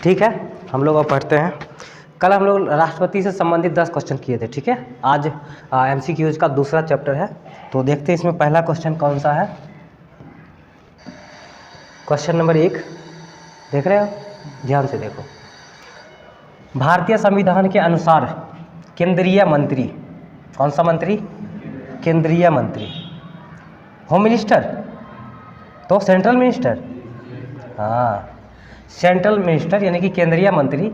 ठीक है, हम लोग अब पढ़ते हैं। कल हम लोग राष्ट्रपति से संबंधित 10 क्वेश्चन किए थे। ठीक है, आज MCQs का दूसरा चैप्टर है, तो देखते हैं इसमें पहला क्वेश्चन कौन सा है। क्वेश्चन नंबर 1 देख रहे हो, ध्यान से देखो। भारतीय संविधान के अनुसार केंद्रीय मंत्री, कौन सा मंत्री? केंद्रीय मंत्री। होम मिनिस्टर तो सेंट्रल मिनिस्टर, हाँ सेंट्रल मिनिस्टर यानी कि केंद्रीय मंत्री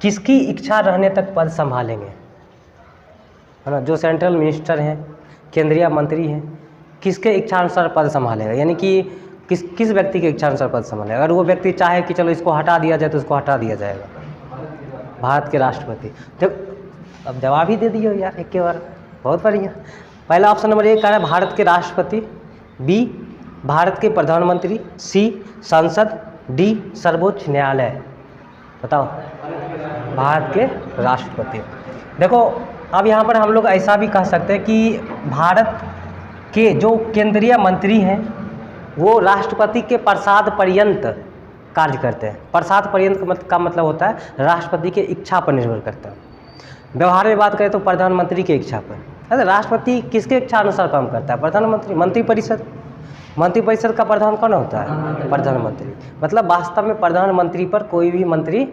किसकी इच्छा रहने तक पद संभालेंगे, है ना। जो सेंट्रल मिनिस्टर हैं, केंद्रीय मंत्री हैं, किसके इच्छा अनुसार पद संभालेगा, यानी कि किस व्यक्ति के इच्छा अनुसार पद संभालेगा। अगर वो व्यक्ति चाहे कि चलो इसको हटा दिया जाए तो उसको हटा दिया जाएगा। भारत के राष्ट्रपति। तो अब जवाब ही दे दिए यार एक के बार, बहुत बढ़िया। पहला ऑप्शन नंबर 1 कह रहा है भारत के राष्ट्रपति, बी भारत के प्रधानमंत्री, सी संसद, डी सर्वोच्च न्यायालय। बताओ, भारत के राष्ट्रपति। देखो अब यहाँ पर हम लोग ऐसा भी कह सकते हैं कि भारत के जो केंद्रीय मंत्री हैं वो राष्ट्रपति के प्रसाद पर्यंत कार्य करते हैं। प्रसाद पर्यंत का मतलब होता है राष्ट्रपति के इच्छा पर निर्भर करता है। व्यवहार में बात करें तो प्रधानमंत्री की इच्छा पर। अरे राष्ट्रपति किसके इच्छा अनुसार काम करता है? प्रधानमंत्री। मंत्रिपरिषद, मंत्रिपरिषद का प्रधान कौन होता है? प्रधानमंत्री। मतलब वास्तव में प्रधानमंत्री पर कोई भी मंत्री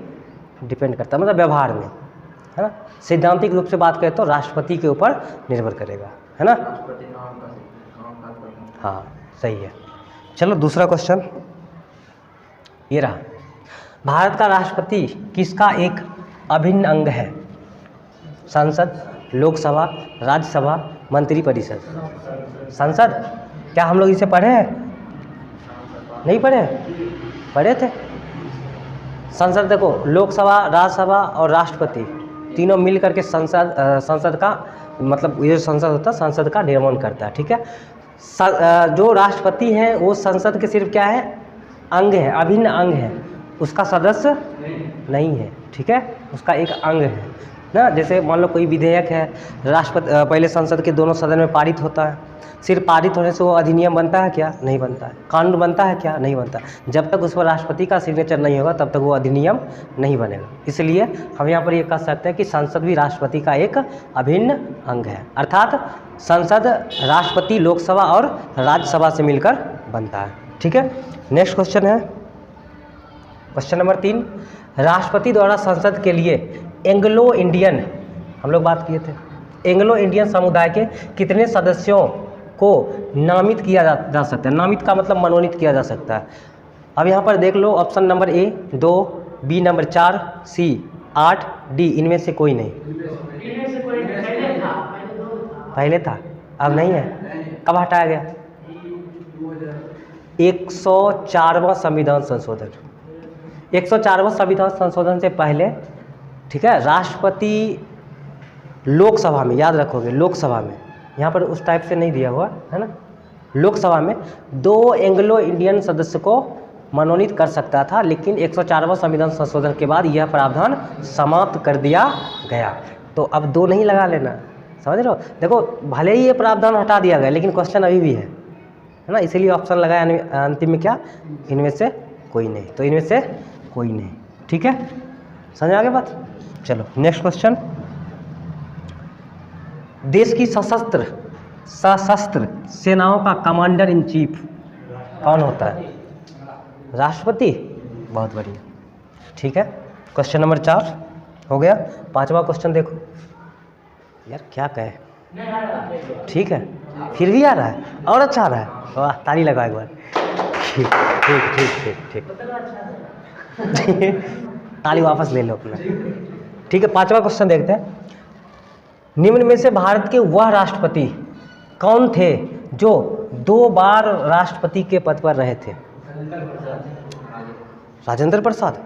डिपेंड करता है, मतलब व्यवहार में, है ना। सैद्धांतिक रूप से बात करें तो राष्ट्रपति के ऊपर निर्भर करेगा, है ना। हाँ सही है। चलो दूसरा क्वेश्चन ये रहा। भारत का राष्ट्रपति किसका एक अभिन्न अंग है? संसद, लोकसभा, राज्यसभा, मंत्रिपरिषद। संसद। क्या हम लोग इसे पढ़े हैं? नहीं पढ़े? पढ़े थे। संसद देखो, लोकसभा, राज्यसभा और राष्ट्रपति तीनों मिल करके संसद का मतलब ये संसद होता है, संसद का निर्माण करता है। ठीक है, जो राष्ट्रपति है वो संसद के सिर्फ क्या है? अंग है, अभिन्न अंग है, उसका सदस्य नहीं है। ठीक है, उसका एक अंग है ना। जैसे मान लो कोई विधेयक है, राष्ट्रपति पहले संसद के दोनों सदन में पारित होता है। सिर्फ पारित होने से वो अधिनियम बनता है क्या? नहीं बनता है। कानून बनता है क्या? नहीं बनता। जब तक उस पर राष्ट्रपति का सिग्नेचर नहीं होगा तब तक वो अधिनियम नहीं बनेगा। इसलिए हम यहाँ पर ये कह सकते हैं कि संसद भी राष्ट्रपति का एक अभिन्न अंग है, अर्थात संसद राष्ट्रपति, लोकसभा और राज्यसभा से मिलकर बनता है। ठीक है, नेक्स्ट क्वेश्चन है क्वेश्चन नंबर 3। राष्ट्रपति द्वारा संसद के लिए एंग्लो इंडियन, हम लोग बात किए थे, एंग्लो इंडियन समुदाय के कितने सदस्यों को नामित किया जा सकता है? नामित का मतलब मनोनीत किया जा सकता है। अब यहाँ पर देख लो, option number A 2, B number 4, C 8, D इनमें से कोई नहीं। पहले था, अब नहीं है। कब हटाया गया? 104वां संविधान संशोधन। 104वां संविधान संशोधन से पहले, ठीक है, राष्ट्रपति लोकसभा में, याद रखोगे लोकसभा में, यहाँ पर उस टाइप से नहीं दिया हुआ है ना, लोकसभा में 2 एंग्लो इंडियन सदस्य को मनोनीत कर सकता था, लेकिन 104वां संविधान संशोधन के बाद यह प्रावधान समाप्त कर दिया गया। तो अब 2 नहीं लगा लेना, समझ रहे हो। देखो भले ही ये प्रावधान हटा दिया गया लेकिन क्वेश्चन अभी भी है ना, इसीलिए ऑप्शन लगाया अंतिम में क्या? इनमें से कोई नहीं। तो इनमें से कोई नहीं। ठीक है, समझ आ गया बात। चलो नेक्स्ट क्वेश्चन। देश की सशस्त्र सेनाओं का कमांडर इन चीफ कौन होता है? राष्ट्रपति। बहुत बढ़िया। ठीक है, क्वेश्चन नंबर 4 हो गया। 5वां क्वेश्चन देखो यार, क्या कहे। ठीक है, फिर भी आ रहा है और अच्छा आ रहा है, वाह ताली लगाओ एक बार। ठीक ठीक ठीक ठीक ठीक ताली वापस ले लो अपना। ठीक है, 5वां क्वेश्चन देखते हैं। निम्न में से भारत के वह राष्ट्रपति कौन थे जो 2 बार राष्ट्रपति के पद पर रहे थे? राजेंद्र प्रसाद,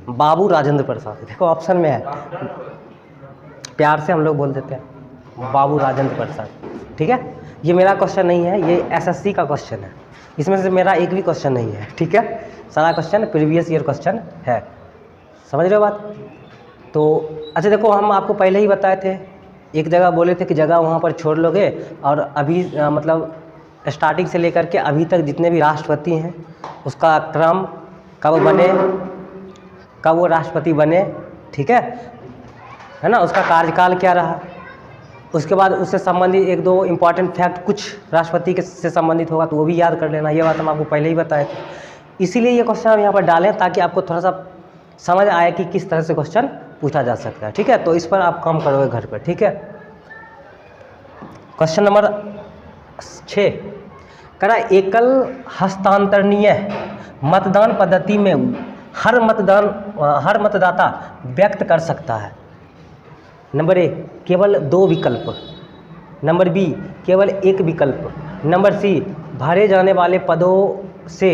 बाबू राजेंद्र प्रसाद। देखो ऑप्शन में है, प्यार से हम लोग बोल देते हैं बाबू राजेंद्र प्रसाद। ठीक है, ये मेरा क्वेश्चन नहीं है, ये SSC का क्वेश्चन है, इसमें से मेरा एक भी क्वेश्चन नहीं है। ठीक है, सारा क्वेश्चन प्रीवियस ईयर क्वेश्चन है, समझ रहे हो बात। तो अच्छा देखो, हम आपको पहले ही बताए थे, एक जगह बोले थे कि जगह वहाँ पर छोड़ लोगे, और अभी मतलब स्टार्टिंग से लेकर के अभी तक जितने भी राष्ट्रपति हैं उसका क्रम कब बने, कब वो राष्ट्रपति बने, ठीक है ना, उसका कार्यकाल क्या रहा, उसके बाद उससे संबंधित एक दो इम्पॉर्टेंट फैक्ट कुछ राष्ट्रपति के से संबंधित होगा तो वो भी याद कर लेना। ये बात हम आपको पहले ही बताए थे, इसीलिए ये क्वेश्चन हम यहाँ पर डालें ताकि आपको थोड़ा सा समझ आए कि किस तरह से क्वेश्चन पूछा जा सकता है, ठीक है। तो इस पर आप काम करोगे घर पर, ठीक है। क्वेश्चन नंबर 6 करा, एकल हस्तांतरणीय मतदान पद्धति में हर मतदाता व्यक्त कर सकता है। नंबर ए केवल 2 विकल्प, नंबर बी केवल 1 विकल्प, नंबर सी भरे जाने वाले पदों से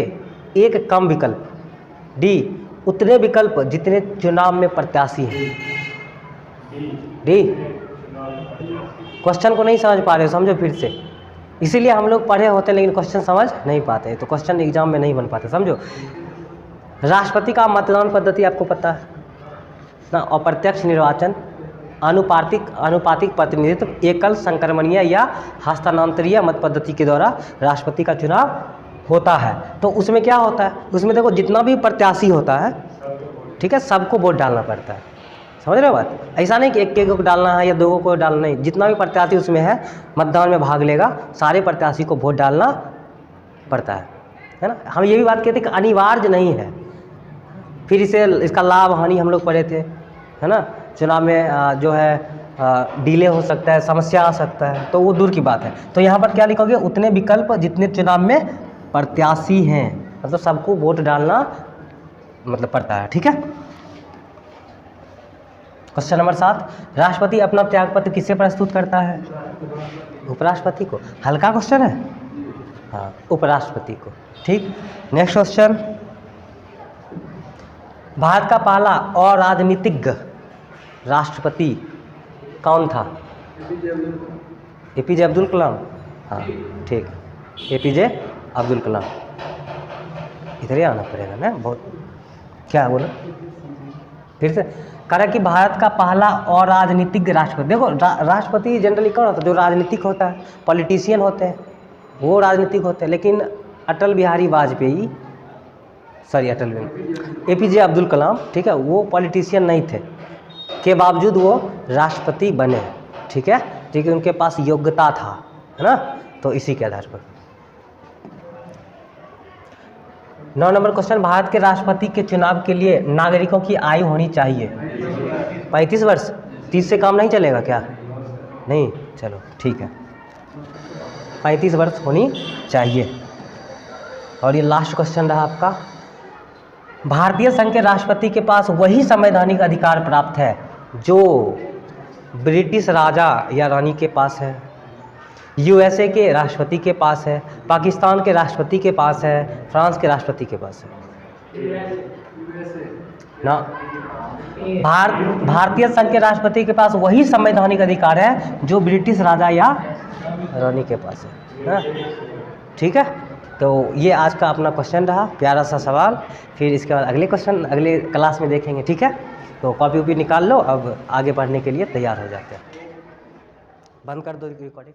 एक कम विकल्प, डी उतने विकल्प जितने चुनाव में प्रत्याशी हैं। डी क्वेश्चन को नहीं समझ पा रहे हो, समझो फिर से, इसीलिए हम लोग पढ़े होते हैं लेकिन क्वेश्चन समझ नहीं पाते, तो क्वेश्चन एग्जाम में नहीं बन पाते, समझो। राष्ट्रपति का मतदान पद्धति आपको पता है ना, अप्रत्यक्ष निर्वाचन, अनुपातिक प्रतिनिधित्व, एकल संक्रमणीय या हस्तांतरणीय मत पद्धति के द्वारा राष्ट्रपति का चुनाव होता है। तो उसमें क्या होता है, उसमें देखो जितना भी प्रत्याशी होता है, ठीक है, सबको वोट डालना पड़ता है, समझ रहे हो बात। ऐसा नहीं कि एक को डालना है या 2 को डालना, नहीं, जितना भी प्रत्याशी उसमें है मतदान में भाग लेगा, सारे प्रत्याशी को वोट डालना पड़ता है ना। हम ये भी बात कहते हैं कि अनिवार्य नहीं है, फिर इसका लाभ हानि हम लोग पढ़े थे, है ना। चुनाव में जो है डिले हो सकता है, समस्या आ सकता है, तो वो दूर की बात है। तो यहाँ पर क्या लिखोगे, उतने विकल्प जितने चुनाव में प्रत्याशी हैं, मतलब सबको वोट डालना मतलब पड़ता है, ठीक है। क्वेश्चन नंबर 7 राष्ट्रपति अपना त्यागपत्र किसे प्रस्तुत करता है, उपराष्ट्रपति को। हल्का क्वेश्चन है, हाँ, उपराष्ट्रपति को, ठीक। नेक्स्ट क्वेश्चन, भारत का पहला अराजनीतिक राष्ट्रपति कौन था, एपीजे अब्दुल कलाम, हाँ ठीक, एपीजे अब्दुल कलाम। इधर ही आना पड़ेगा ना, बहुत क्या बोला फिर से, कहा कि भारत का पहला अराजनीतिक राष्ट्रपति। देखो राष्ट्रपति जनरली कौन होता है, जो राजनीतिक होता है, पॉलिटिशियन होते हैं, वो राजनीतिक होते हैं, लेकिन अटल बिहारी वाजपेयी, सॉरी एपीजे अब्दुल कलाम, ठीक है, वो पॉलिटिशियन नहीं थे, के बावजूद वो राष्ट्रपति बने, ठीक है, क्योंकि उनके पास योग्यता था, है ना। तो इसी के आधार पर 9 नंबर क्वेश्चन, भारत के राष्ट्रपति के चुनाव के लिए नागरिकों की आयु होनी चाहिए 35 वर्ष, 30 से काम नहीं चलेगा क्या, नहीं, चलो ठीक है, 35 वर्ष होनी चाहिए। और ये लास्ट क्वेश्चन रहा आपका, भारतीय संघ के राष्ट्रपति के पास वही संवैधानिक अधिकार प्राप्त है जो ब्रिटिश राजा या रानी के पास है, यूएसए के राष्ट्रपति के पास है, पाकिस्तान के राष्ट्रपति के पास है, फ्रांस के राष्ट्रपति के पास है ना। भारतीय संघ के राष्ट्रपति के पास वही संवैधानिक अधिकार है जो ब्रिटिश राजा या रानी के पास है ना, ठीक है। तो ये आज का अपना क्वेश्चन रहा, प्यारा सा सवाल। फिर इसके बाद अगले क्वेश्चन अगले क्लास में देखेंगे, ठीक है। तो कॉपी वॉपी निकाल लो, अब आगे पढ़ने के लिए तैयार हो जाते हैं। बंद कर दो रिकॉर्डिंग।